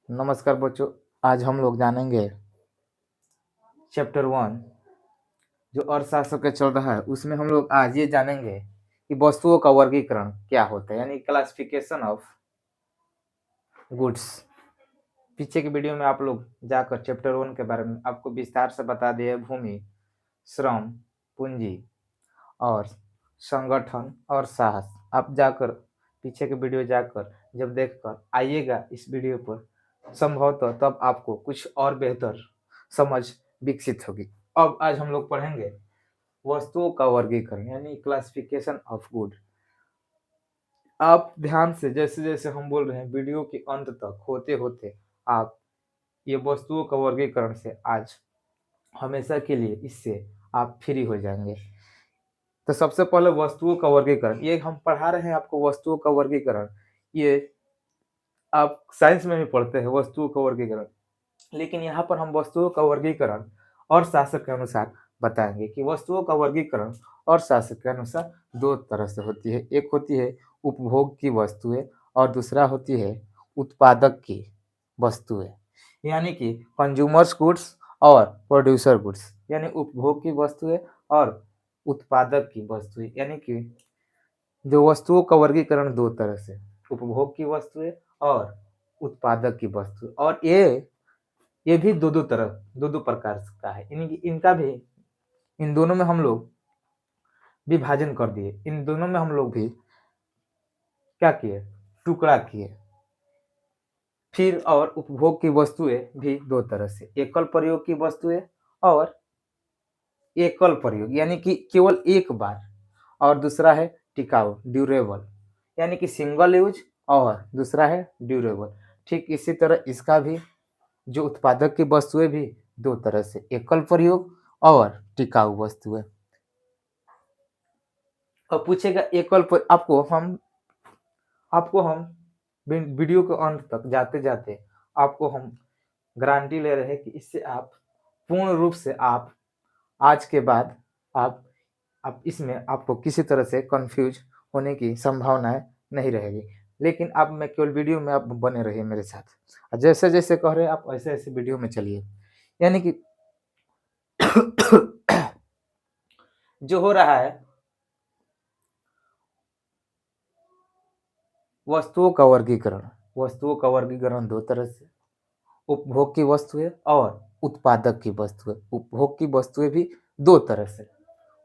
नमस्कार बच्चों। आज हम लोग जानेंगे चैप्टर 1 जो अर्थशास्त्र के चल रहा है। उसमें हम लोग आज ये जानेंगे कि वस्तुओं का वर्गीकरण क्या होता है, यानी क्लासिफिकेशन ऑफ गुड्स। पीछे की वीडियो में आप लोग जाकर चैप्टर 1 के बारे में आपको विस्तार से बता दिए। भूमि, श्रम, पूंजी और संगठन और साहस। आप जाकर पीछे की वीडियो जाकर जब देखकर आइएगा इस वीडियो पर, संभवतः तब आपको कुछ और बेहतर समझ विकसित होगी। अब आज हम लोग पढ़ेंगे वस्तुओं का वर्गीकरण यानी क्लासिफिकेशन ऑफ गुड। आप ध्यान से जैसे जैसे हम बोल रहे हैं वीडियो के अंत तक होते होते आप ये वस्तुओं का वर्गीकरण से आज हमेशा के लिए इससे आप फ्री हो जाएंगे। तो सबसे पहले वस्तुओं का वर्गीकरण, ये हम पढ़ा रहे हैं आपको वस्तुओं का वर्गीकरण। ये आप साइंस में भी पढ़ते हैं वस्तुओं का वर्गीकरण, लेकिन यहाँ पर हम वस्तुओं का वर्गीकरण और शास्त्र के अनुसार बताएंगे कि वस्तुओं का वर्गीकरण और शास्त्र के अनुसार दो तरह से होती है। एक होती है उपभोग की वस्तुएं और दूसरा होती है उत्पादक की वस्तुएं, यानी कि कंज्यूमर्स गुड्स और प्रोड्यूसर गुड्स, यानी उपभोग की वस्तुएं और उत्पादक की वस्तुएं। यानी कि जो वस्तुओं का वर्गीकरण दो तरह से, उपभोग की वस्तुएं और उत्पादक की वस्तु। और ये भी दो दो प्रकार का है। इनका भी इन दोनों में हम लोग विभाजन कर दिए। इन दोनों में हम लोग भी क्या किए, टुकड़ा किए। फिर और उपभोग की वस्तुएं भी दो तरह से, एकल प्रयोग की वस्तुएं और एकल प्रयोग यानी कि केवल एक बार, और दूसरा है टिकाऊ ड्यूरेबल यानी कि सिंगल यूज, और दूसरा है ड्यूरेबल। ठीक इसी तरह इसका भी जो उत्पादक की वस्तुएं भी दो तरह से, एकल प्रयोग और टिकाऊ वस्तुएं। अब पूछेगा आपको हम वीडियो के अंत तक जाते जाते आपको हम गारंटी ले रहे हैं कि इससे आप पूर्ण रूप से आप आज के बाद आप इसमें आपको किसी तरह से कंफ्यूज होने की संभावनाएं नहीं रहेगी। लेकिन अब मैं केवल वीडियो में आप बने रहिए मेरे साथ, जैसे जैसे कह रहे हैं आप ऐसे ऐसे वीडियो में चलिए। यानी कि जो हो रहा है वस्तुओं का वर्गीकरण दो तरह से, उपभोग की वस्तुएं और उत्पादक की वस्तुएं। उपभोग की वस्तुएं भी दो तरह से,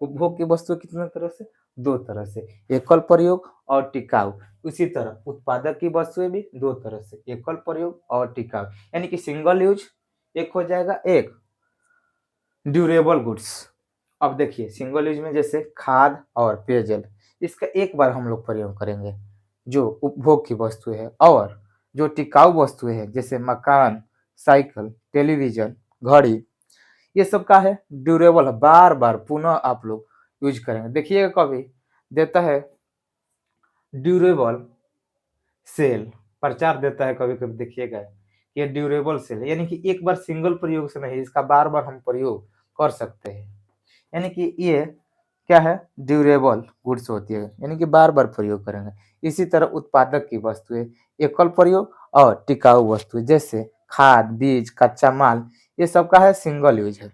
उपभोग की वस्तुएं कितने तरह से, दो तरह से, एकल प्रयोग और टिकाऊ। उसी तरह उत्पादक की वस्तुएं भी दो तरह से, एकल प्रयोग और टिकाऊ। यानी कि सिंगल यूज एक हो जाएगा, एक ड्यूरेबल गुड्स। अब देखिए सिंगल यूज में जैसे खाद और पेयजल, इसका एक बार हम लोग प्रयोग करेंगे जो उपभोग की वस्तु है। और जो टिकाऊ वस्तुएं है जैसे मकान, साइकिल, टेलीविजन, घड़ी, ये सब का है ड्यूरेबल है, बार बार पुनः आप लोग यूज करेंगे। देखिएगा कभी देता है ड्यूरेबल सेल, प्रचार देता है कभी कभी, देखिएगा ये ड्यूरेबल सेल, यानी कि एक बार सिंगल प्रयोग से नहीं, इसका बार बार हम प्रयोग कर सकते हैं। यानी कि ये क्या है, ड्यूरेबल गुड्स होती है, यानी कि बार बार प्रयोग करेंगे। इसी तरह उत्पादक की वस्तुएं एकल प्रयोग और टिकाऊ वस्तुएं जैसे खाद, बीज, कच्चा माल, ये सब का है सिंगल यूज है।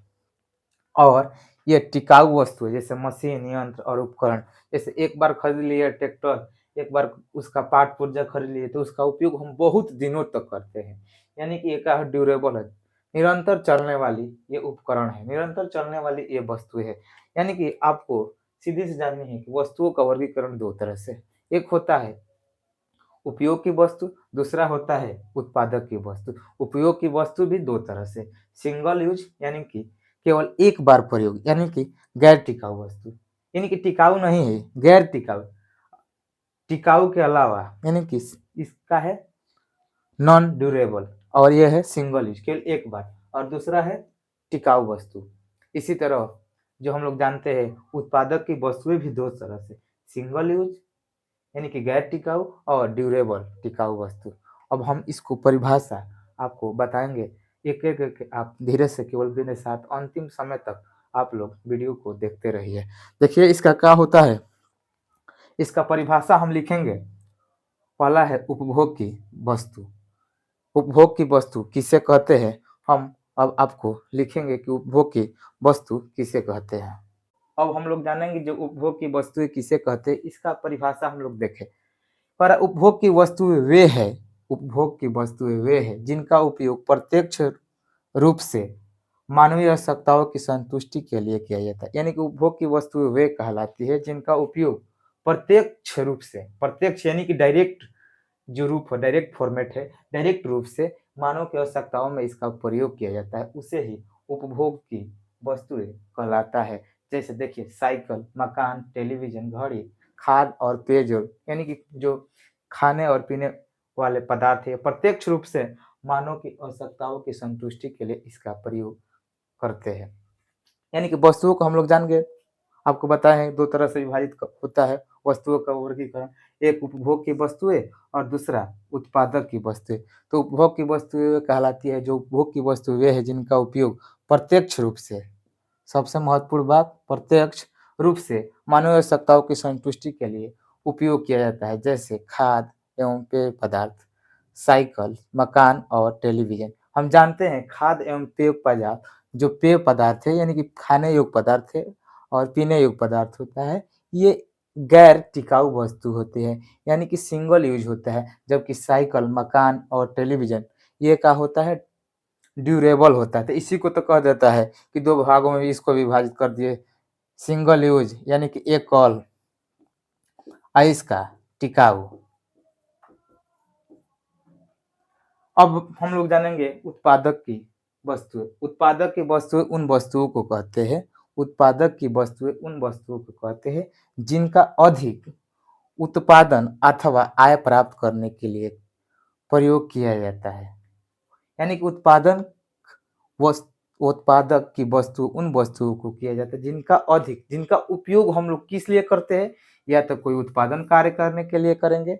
और ये टिकाऊ वस्तुएं जैसे मशीन, यंत्र और उपकरण, जैसे एक बार खरीद लिए ट्रैक्टर, एक बार उसका पार्ट पुर्जा खरीद लिए तो उसका उपयोग हम बहुत दिनों तक करते हैं। यानी कि एक ड्यूरेबल है, निरंतर चलने वाली ये उपकरण है, निरंतर चलने वाली ये वस्तुएं है। यानी कि आपको सीधे से जाननी है कि वस्तुओं का वर्गीकरण दो तरह से, एक होता है उपयोग की वस्तु, दूसरा होता है उत्पादक की वस्तु। उपयोग की वस्तु भी दो तरह से, सिंगल यूज यानी कि केवल एक बार प्रयोग, यानी कि गैर टिकाऊ वस्तु, यानी कि टिकाऊ नहीं है, गैर टिकाऊ। टिकाऊ के अलावा यानी कि इसका है नॉन ड्यूरेबल, और यह है सिंगल यूज केवल एक बार, और दूसरा है टिकाऊ वस्तु। इसी तरह जो हम लोग जानते हैं उत्पादक की वस्तुएं भी दो तरह से, सिंगल यूज यानी कि गैर टिकाऊ और ड्यूरेबल टिकाऊ वस्तु। अब हम इसको परिभाषा आपको बताएंगे एक एक करके, आप धीरे से केवल मेरे साथ अंतिम समय तक आप लोग वीडियो को देखते रहिए। देखिए इसका क्या होता है, इसका परिभाषा हम लिखेंगे। पहला है उपभोग की वस्तु, उपभोग की वस्तु किसे कहते हैं, हम अब आपको लिखेंगे कि उपभोग की वस्तु किसे कहते हैं। अब हम लोग जानेंगे जो उपभोग की वस्तुएं किसे कहते हैं, इसका परिभाषा हम लोग देखें। पर उपभोग की वस्तुएं वे है, उपभोग की वस्तुएं वे है जिनका उपयोग प्रत्यक्ष रूप से मानवीय आवश्यकताओं की संतुष्टि के लिए किया जाता है। यानी कि उपभोग की वस्तुएं वे कहलाती है जिनका उपयोग प्रत्यक्ष रूप से, प्रत्यक्ष यानी कि डायरेक्ट जो रूप है, डायरेक्ट फॉर्मेट है, डायरेक्ट रूप से मानव की आवश्यकताओं में इसका प्रयोग किया जाता है, उसे ही उपभोग की वस्तुएं कहलाता है। जैसे देखिए साइकिल, मकान, टेलीविजन, घड़ी, खाद्य और पेयजल, यानी कि जो खाने और पीने वाले पदार्थ है, प्रत्यक्ष रूप से मानव की आवश्यकताओं की संतुष्टि के लिए इसका प्रयोग करते हैं। यानी कि वस्तुओं को हम लोग जान गए, आपको बताए हैं दो तरह से विभाजित होता है वस्तुओं का वर्गीकरण, एक उपभोग की वस्तुएं और दूसरा उत्पादक की वस्तुएं। तो उपभोग की वस्तुएं कहलाती है, जो उपभोग की वस्तुएं वे है जिनका उपयोग प्रत्यक्ष रूप से, सबसे महत्वपूर्ण बात, प्रत्यक्ष रूप से मानव आवश्यकताओं की संतुष्टि के लिए उपयोग किया जाता है, जैसे खाद्य एवं पेय पदार्थ, साइकिल, मकान और टेलीविजन। हम जानते हैं खाद्य एवं पेय पदार्थ, जो पेय पदार्थ है यानी कि खाने योग्य पदार्थ है और पीने योग्य पदार्थ होता है, ये गैर टिकाऊ वस्तु होती है, यानी कि सिंगल यूज होता है, जबकि साइकिल, मकान और टेलीविजन ये क्या होता है, ड्यूरेबल होता है। तो इसी को तो कह देता है कि दो भागों में इसको विभाजित कर दिए, सिंगल यूज यानी कि एक कॉल, इसका टिकाऊ। अब हम लोग जानेंगे उत्पादक की वस्तुएं। उत्पादक की वस्तुएं उन वस्तुओं को कहते हैं, उत्पादक की वस्तुएं उन वस्तुओं को कहते हैं जिनका अधिक उत्पादन अथवा आय प्राप्त करने के लिए प्रयोग किया जाता है। यानी कि उत्पादक की वस्तु उन वस्तुओं को किया जाता है जिनका अधिक, जिनका उपयोग हम लोग किस लिए करते हैं, या तो कोई उत्पादन कार्य करने के लिए करेंगे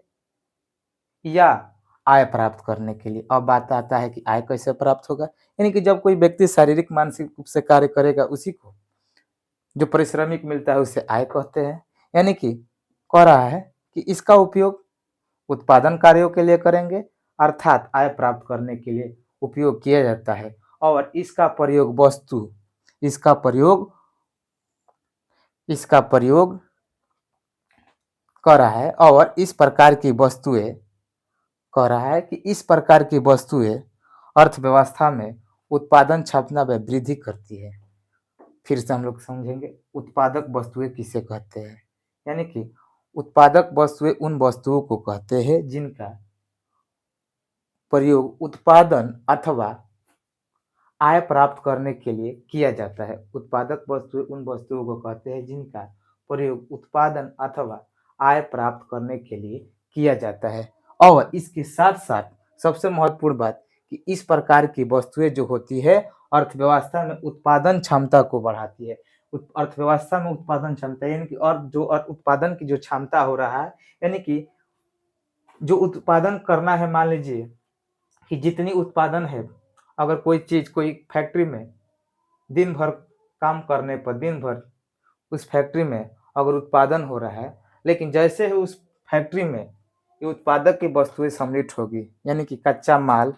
या आय प्राप्त करने के लिए। अब बात आता है कि आय कैसे प्राप्त होगा, यानी कि जब कोई व्यक्ति शारीरिक मानसिक रूप से कार्य करेगा, उसी को जो परिश्रमिक मिलता है उसे आय कहते हैं। यानी कि कह रहा है कि इसका उपयोग उत्पादन कार्यों के लिए करेंगे, अर्थात आय प्राप्त करने के लिए उपयोग किया जाता है, और इसका प्रयोग वस्तु, इसका प्रयोग इसका प्रयोग कर रहा है, और इस प्रकार की वस्तुएं कह रहा है कि इस प्रकार की वस्तुएं अर्थव्यवस्था में उत्पादन क्षमता में वृद्धि करती है। फिर से हम लोग समझेंगे उत्पादक वस्तुएं किसे कहते हैं। यानी कि उत्पादक वस्तुएं उन वस्तुओं को कहते हैं जिनका प्रयोग उत्पादन अथवा आय प्राप्त करने के लिए किया जाता है। उत्पादक वस्तुएं उन वस्तुओं को कहते हैं जिनका प्रयोग उत्पादन अथवा आय प्राप्त करने के लिए किया जाता है। और इसके साथ साथ सबसे महत्वपूर्ण बात कि इस प्रकार की वस्तुएं जो होती है अर्थव्यवस्था में उत्पादन क्षमता को बढ़ाती है। अर्थव्यवस्था में उत्पादन क्षमता यानी कि और जो उत्पादन की जो क्षमता हो रहा है, यानी कि जो उत्पादन करना है, मान लीजिए कि जितनी उत्पादन है, अगर कोई चीज कोई फैक्ट्री में दिन भर काम करने पर दिन भर उस फैक्ट्री में अगर उत्पादन हो रहा है, लेकिन जैसे ही उस फैक्ट्री में ये उत्पादक की वस्तुएं सम्मिलित होगी, यानी कि कच्चा माल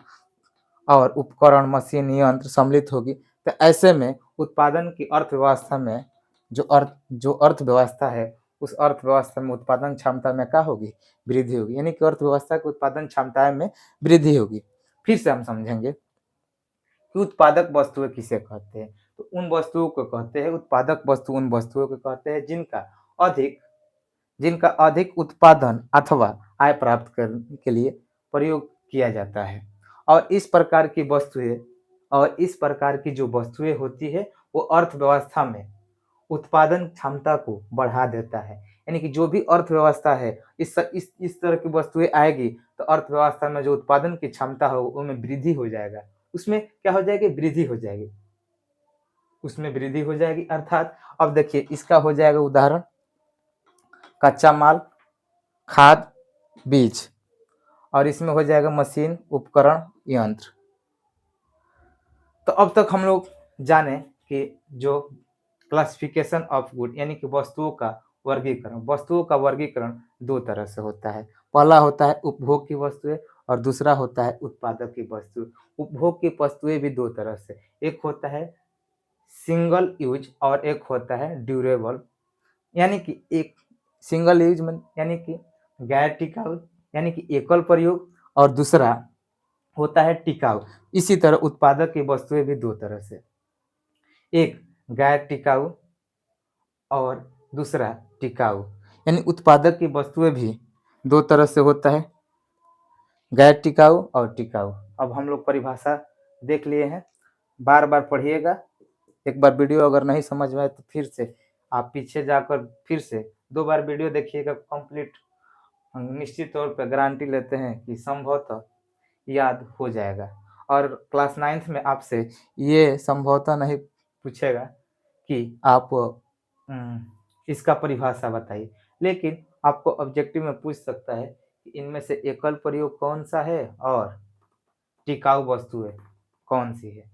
और उपकरण, मशीन, यंत्र सम्मिलित होगी, तो ऐसे में उत्पादन की अर्थव्यवस्था में जो अर्थव्यवस्था है, उस अर्थव्यवस्था में उत्पादन क्षमता में क्या होगी, वृद्धि होगी। यानी कि अर्थव्यवस्था की उत्पादन क्षमता में वृद्धि होगी। फिर से हम समझेंगे कि उत्पादक वस्तुएं किसे कहते हैं। तो उन वस्तुओं को कहते हैं उत्पादक वस्तु, उन वस्तुओं को कहते हैं जिनका अधिक उत्पादन अथवा आय प्राप्त करने के लिए प्रयोग किया जाता है। और इस प्रकार की जो वस्तुएं होती है वो अर्थव्यवस्था में उत्पादन क्षमता को बढ़ा देता है। यानी कि जो भी अर्थव्यवस्था है, इस तरह की वस्तुएं आएगी तो अर्थव्यवस्था में जो उत्पादन की क्षमता हो उसमें वृद्धि हो जाएगा। उसमें क्या हो जाएगी, वृद्धि हो जाएगी, उसमें वृद्धि हो जाएगी। अर्थात अब देखिए इसका हो जाएगा उदाहरण, कच्चा माल, खाद, बीज, और इसमें हो जाएगा मशीन, उपकरण, यंत्र। तो अब तक हम लोग जाने कि जो क्लासिफिकेशन ऑफ गुड यानी कि वस्तुओं का वर्गीकरण दो तरह से होता है। पहला होता है उपभोग की वस्तुएं और दूसरा होता है उत्पादक की वस्तु। उपभोग की वस्तुएं भी दो तरह से, एक होता है सिंगल यूज और एक होता है ड्यूरेबल। यानी कि एक सिंगल यूज में यानी कि गैर टिकाऊ यानी कि एकल प्रयोग, और दूसरा होता है टिकाऊ। इसी तरह उत्पादक की वस्तुएं भी दो तरह से, एक गैर टिकाऊ और दूसरा टिकाऊ। यानी उत्पादक की वस्तुएं भी दो तरह से होता है, गैर टिकाऊ और टिकाऊ। अब हम लोग परिभाषा देख लिए हैं, बार बार पढ़िएगा। एक बार वीडियो अगर नहीं समझ में आए तो फिर से आप पीछे जाकर फिर से 2 बार वीडियो देखिएगा कंप्लीट। निश्चित तौर पर गारंटी लेते हैं कि संभवतः याद हो जाएगा। और क्लास 9th में आपसे ये संभवतः नहीं पूछेगा कि आप इसका परिभाषा बताइए, लेकिन आपको ऑब्जेक्टिव में पूछ सकता है कि इनमें से एकल प्रयोग कौन सा है और टिकाऊ वस्तुएं कौन सी है।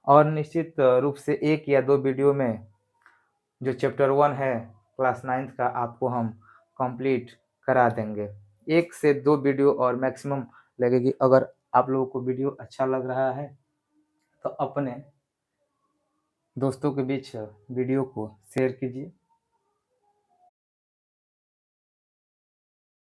और निश्चित रूप से 1 या 2 वीडियो में जो चैप्टर 1 है क्लास 9th का आपको हम कंप्लीट करा देंगे। 1 से 2 वीडियो और मैक्सिमम लगेगी। अगर आप लोगों को वीडियो अच्छा लग रहा है तो अपने दोस्तों के बीच वीडियो को शेयर कीजिए।